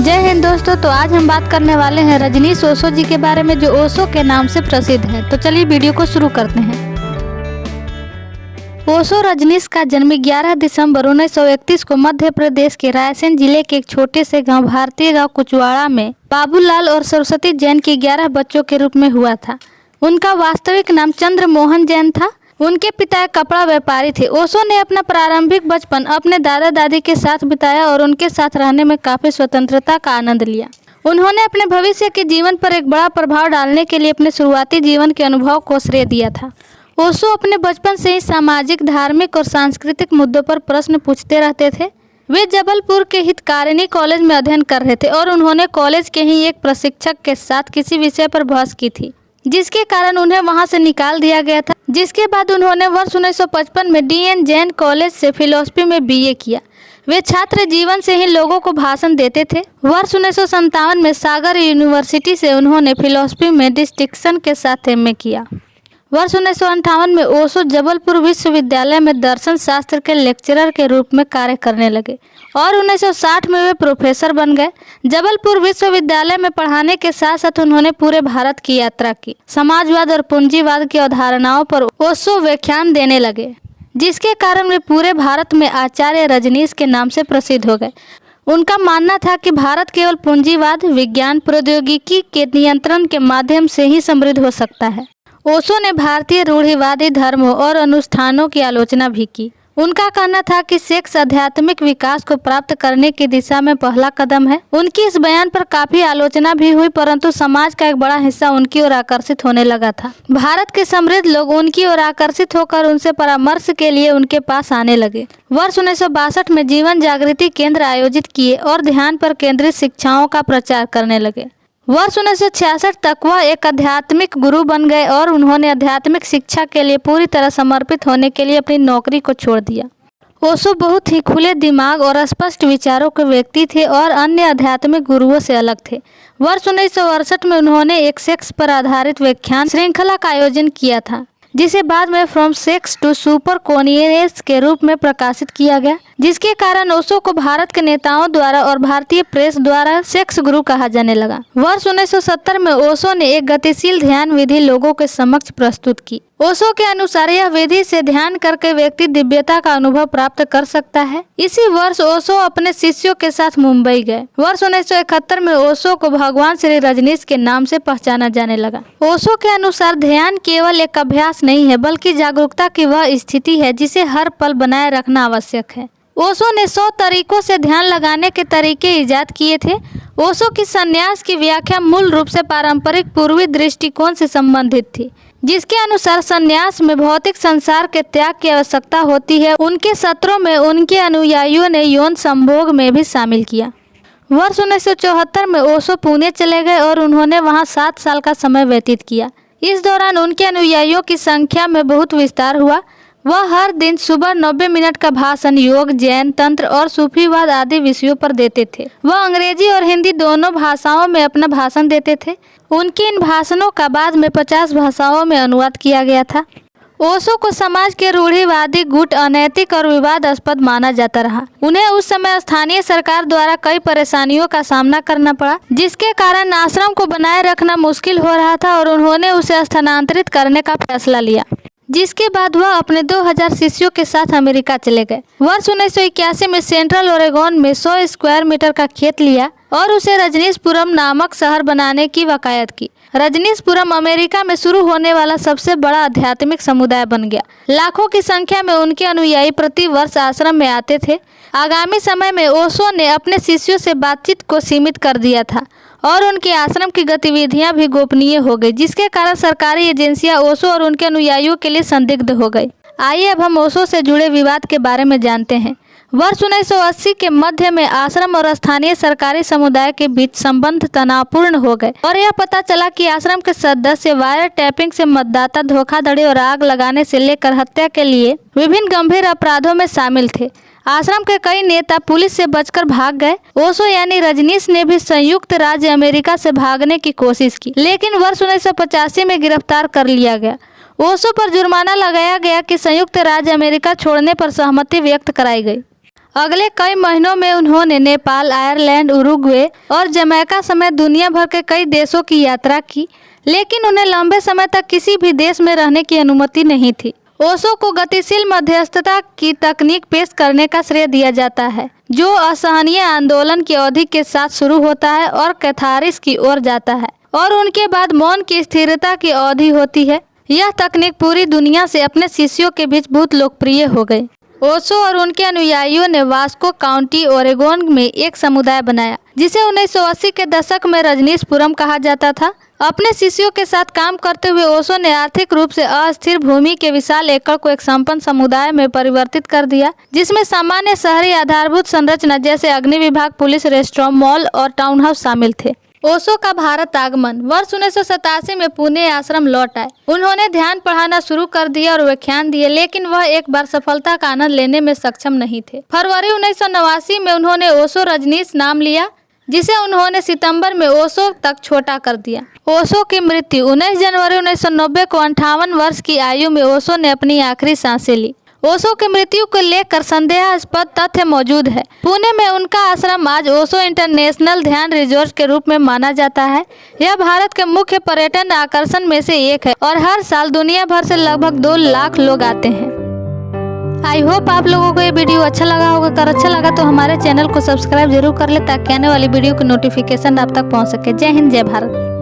जय हिंद दोस्तों। तो आज हम बात करने वाले हैं रजनीश ओशो जी के बारे में, जो ओशो के नाम से प्रसिद्ध है। तो चलिए वीडियो को शुरू करते हैं। ओशो रजनीश का जन्म 11 दिसंबर 1931 को मध्य प्रदेश के रायसेन जिले के एक छोटे से गांव भारतीय गांव कुचवाड़ा में बाबूलाल और सरस्वती जैन के 11 बच्चों के रूप में हुआ था। उनका वास्तविक नाम चंद्र मोहन जैन था। उनके पिता एक कपड़ा व्यापारी थे। ओशो ने अपना प्रारंभिक बचपन अपने दादा दादी के साथ बिताया और उनके साथ रहने में काफ़ी स्वतंत्रता का आनंद लिया। उन्होंने अपने भविष्य के जीवन पर एक बड़ा प्रभाव डालने के लिए अपने शुरुआती जीवन के अनुभव को श्रेय दिया था। ओशो अपने बचपन से ही सामाजिक, धार्मिक और सांस्कृतिक मुद्दों पर प्रश्न पूछते रहते थे। वे जबलपुर के हितकारिणी कॉलेज में अध्ययन कर रहे थे और उन्होंने कॉलेज के ही एक प्रशिक्षक के साथ किसी विषय पर बहस की थी, जिसके कारण उन्हें वहां से निकाल दिया गया था। जिसके बाद उन्होंने वर्ष 1955 में D.N. जैन कॉलेज से फिलॉसफी में BA किया। वे छात्र जीवन से ही लोगों को भाषण देते थे। वर्ष 1957 में सागर यूनिवर्सिटी से उन्होंने फिलॉसफी में डिस्टिंक्शन के साथ MA किया। वर्ष 1958 में ओशो जबलपुर विश्वविद्यालय में दर्शन शास्त्र के लेक्चरर के रूप में कार्य करने लगे और 1960 में वे प्रोफेसर बन गए। जबलपुर विश्वविद्यालय में पढ़ाने के साथ साथ उन्होंने पूरे भारत की यात्रा की। समाजवाद और पूंजीवाद की अवधारणाओं पर ओशो व्याख्यान देने लगे, जिसके कारण वे पूरे भारत में आचार्य रजनीश के नाम से प्रसिद्ध हो गए। उनका मानना था कि भारत केवल पूंजीवाद, विज्ञान, प्रौद्योगिकी के नियंत्रण के माध्यम से ही समृद्ध हो सकता है। ओशो ने भारतीय रूढ़िवादी धर्मों और अनुष्ठानों की आलोचना भी की। उनका कहना था कि सेक्स आध्यात्मिक विकास को प्राप्त करने की दिशा में पहला कदम है। उनकी इस बयान पर काफी आलोचना भी हुई, परंतु समाज का एक बड़ा हिस्सा उनकी ओर आकर्षित होने लगा था। भारत के समृद्ध लोग उनकी ओर आकर्षित होकर उनसे परामर्श के लिए उनके पास आने लगे। वर्ष 1962 में जीवन जागृति केंद्र आयोजित किए और ध्यान पर केंद्रित शिक्षाओं का प्रचार करने लगे। वर्ष 1966 तक वह एक आध्यात्मिक गुरु बन गए और उन्होंने आध्यात्मिक शिक्षा के लिए पूरी तरह समर्पित होने के लिए अपनी नौकरी को छोड़ दिया। ओशो बहुत ही खुले दिमाग और स्पष्ट विचारों के व्यक्ति थे और अन्य आध्यात्मिक गुरुओं से अलग थे। वर्ष 1968 में उन्होंने एक सेक्स पर आधारित व्याख्यान श्रृंखला का आयोजन किया था, जिसे बाद में from sex to superconsciousness के रूप में प्रकाशित किया गया, जिसके कारण ओशो को भारत के नेताओं द्वारा और भारतीय प्रेस द्वारा सेक्स गुरु कहा जाने लगा। वर्ष 1970 में ओशो ने एक गतिशील ध्यान विधि लोगों के समक्ष प्रस्तुत की। ओशो के अनुसार यह विधि से ध्यान करके व्यक्ति दिव्यता का अनुभव प्राप्त कर सकता है। इसी वर्ष ओशो अपने शिष्यों के साथ मुंबई गए। वर्ष 1971 में ओशो को भगवान श्री रजनीश के नाम से पहचाना जाने लगा। ओशो के अनुसार ध्यान केवल एक अभ्यास नहीं है, बल्कि जागरूकता की वह स्थिति है जिसे हर पल बनाए रखना आवश्यक है। ओशो ने 100 तरीकों से ध्यान लगाने के तरीके इजाद किए थे। ओशो की संन्यास की व्याख्या मूल रूप से पारंपरिक पूर्वी दृष्टिकोण से संबंधित थी, जिसके अनुसार संन्यास में भौतिक संसार के त्याग की आवश्यकता होती है। उनके सत्रों में उनके अनुयायियों ने यौन संभोग में भी शामिल किया। वर्ष 1974 में ओशो पुणे चले गए और उन्होंने वहां 7 साल का समय व्यतीत किया। इस दौरान उनके अनुयायियों की संख्या में बहुत विस्तार हुआ। वह हर दिन सुबह 90 मिनट का भाषण योग, जैन तंत्र और सूफीवाद आदि विषयों पर देते थे। वह अंग्रेजी और हिंदी दोनों भाषाओं में अपना भाषण देते थे। उनके इन भाषणों का बाद में 50 भाषाओं में अनुवाद किया गया था। ओशो को समाज के रूढ़िवादी गुट अनैतिक और विवादास्पद माना जाता रहा। उन्हें उस समय स्थानीय सरकार द्वारा कई परेशानियों का सामना करना पड़ा, जिसके कारण आश्रम को बनाए रखना मुश्किल हो रहा था और उन्होंने उसे स्थानांतरित करने का फैसला लिया, जिसके बाद वह अपने 2000 शिष्यों के साथ अमेरिका चले गए। वर्ष 1981 में सेंट्रल ओरेगोन में 100 स्क्वायर मीटर का खेत लिया और उसे रजनीशपुरम नामक शहर बनाने की वकायत की। रजनीशपुरम अमेरिका में शुरू होने वाला सबसे बड़ा आध्यात्मिक समुदाय बन गया। लाखों की संख्या में उनके अनुयायी प्रति वर्ष आश्रम में आते थे। आगामी समय में ओशो ने अपने शिष्यों से बातचीत को सीमित कर दिया था और उनके आश्रम की गतिविधियां भी गोपनीय हो गई, जिसके कारण सरकारी एजेंसियां ओशो और उनके अनुयायियों के लिए संदिग्ध हो गई। आइए अब हम ओशो से जुड़े विवाद के बारे में जानते हैं। वर्ष 1980 के मध्य में आश्रम और स्थानीय सरकारी समुदाय के बीच संबंध तनावपूर्ण हो गए और यह पता चला कि आश्रम के सदस्य वायर टैपिंग से मतदाता धोखाधड़ी और आग लगाने से लेकर हत्या के लिए विभिन्न गंभीर अपराधों में शामिल थे। आश्रम के कई नेता पुलिस से बचकर भाग गए। ओशो यानी रजनीश ने भी संयुक्त राज्य अमेरिका से भागने की कोशिश की, लेकिन वर्ष 1985 में गिरफ्तार कर लिया गया। ओशो पर जुर्माना लगाया गया कि संयुक्त राज्य अमेरिका छोड़ने पर सहमति व्यक्त कराई गई। अगले कई महीनों में उन्होंने नेपाल, आयरलैंड, उरुग्वे और जमैका समेत दुनिया भर के कई देशों की यात्रा की, लेकिन उन्हें लंबे समय तक किसी भी देश में रहने की अनुमति नहीं थी। ओशो को गतिशील मध्यस्थता की तकनीक पेश करने का श्रेय दिया जाता है, जो असहनीय आंदोलन की अवधि के साथ शुरू होता है और कैथारिस की ओर जाता है और उनके बाद मौन की स्थिरता की अवधि होती है। यह तकनीक पूरी दुनिया से अपने शिष्यों के बीच बहुत लोकप्रिय हो गई। ओशो और उनके अनुयायियों ने वास्को काउंटी, ओरेगोन में एक समुदाय बनाया, जिसे 1980 के दशक में रजनीशपुरम कहा जाता था। अपने शिष्यों के साथ काम करते हुए ओशो ने आर्थिक रूप से अस्थिर भूमि के विशाल एकड़ को एक संपन्न समुदाय में परिवर्तित कर दिया, जिसमें सामान्य शहरी आधारभूत संरचना जैसे अग्नि विभाग, पुलिस, रेस्टोरेंट, मॉल और टाउन हाउस शामिल थे। ओशो का भारत आगमन। वर्ष 1987 में पुणे आश्रम लौट आए। उन्होंने ध्यान पढ़ाना शुरू कर दिया और व्याख्यान दिए, लेकिन वह एक बार सफलता का आनंद लेने में सक्षम नहीं थे। फरवरी 1989 में उन्होंने ओशो रजनीश नाम लिया, जिसे उन्होंने सितंबर में ओशो तक छोटा कर दिया। ओशो की मृत्यु। 19 जनवरी 1990 को 58 वर्ष की आयु में ओशो ने अपनी आखिरी सांसें ली। ओशो की मृत्यु को लेकर संदेहास्पद तथ्य मौजूद है। पुणे में उनका आश्रम आज ओशो इंटरनेशनल ध्यान रिजॉर्ट के रूप में माना जाता है। यह भारत के मुख्य पर्यटन आकर्षण में से एक है और हर साल दुनिया भर से लगभग 2 लाख लोग आते हैं। आई होप आप लोगों को ये वीडियो अच्छा लगा होगा। अगर अच्छा लगा तो हमारे चैनल को सब्सक्राइब जरूर कर ले, ताकि आने वाली वीडियो की नोटिफिकेशन आप तक पहुंच सके। जय हिंद, जय भारत।